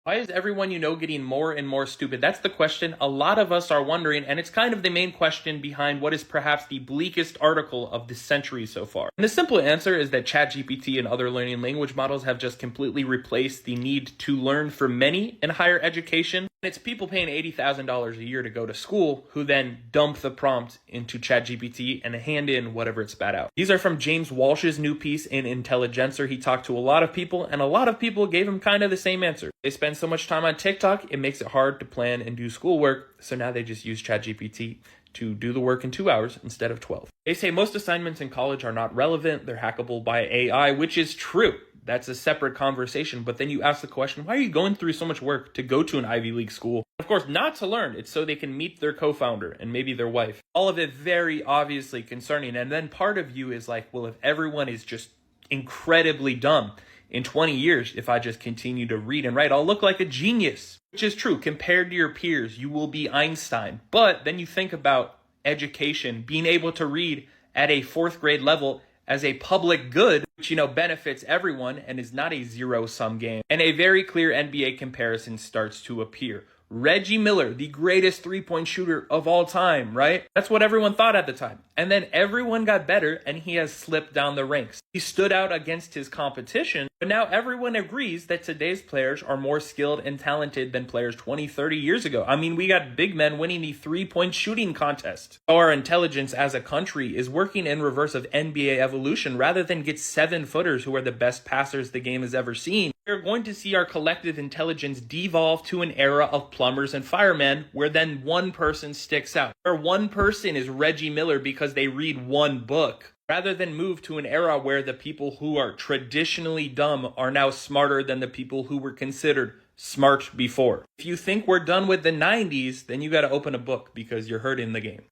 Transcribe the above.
Why is everyone you know getting more and more stupid? That's the question a lot of us are wondering, and it's kind of the main question behind what is perhaps the bleakest article of the century so far. And the simple answer is that ChatGPT and other learning language models have just completely replaced the need to learn for many in higher education. And it's people paying $80,000 a year to go to school who then dump the prompt into ChatGPT and hand in whatever it spat out. These are from James Walsh's new piece in Intelligencer. He talked to a lot of people, and a lot of people gave him kind of the same answer. They spend so much time on TikTok, it makes it hard to plan and do schoolwork, so now they just use ChatGPT to do the work in 2 hours instead of 12. They say most assignments in college are not relevant, they're hackable by AI, which is true. That's a separate conversation, but then you ask the question, why are you going through so much work to go to an Ivy League school? Of course, not to learn, it's so they can meet their co-founder and maybe their wife. All of it very obviously concerning, and then part of you is like, well, if everyone is just incredibly dumb, in 20 years, if I just continue to read and write, I'll look like a genius. Which is true. Compared to your peers, you will be Einstein. But then you think about education, being able to read at a 4th grade level as a public good, which, benefits everyone and is not a zero-sum game. And a very clear NBA comparison starts to appear. Reggie Miller, the greatest three-point shooter of all time, right? That's what everyone thought at the time. And then everyone got better and he has slipped down the ranks. He stood out against his competition, but now everyone agrees that today's players are more skilled and talented than players 20, 30 years ago. I mean, we got big men winning the three-point shooting contest. Our intelligence as a country is working in reverse of NBA evolution rather than get 7-footers who are the best passers the game has ever seen. We're going to see our collective intelligence devolve to an era of plumbers and firemen where then one person sticks out. Where one person is Reggie Miller because they read one book. Rather than move to an era where the people who are traditionally dumb are now smarter than the people who were considered smart before. If you think we're done with the 90s, then you got to open a book because you're hurting the game.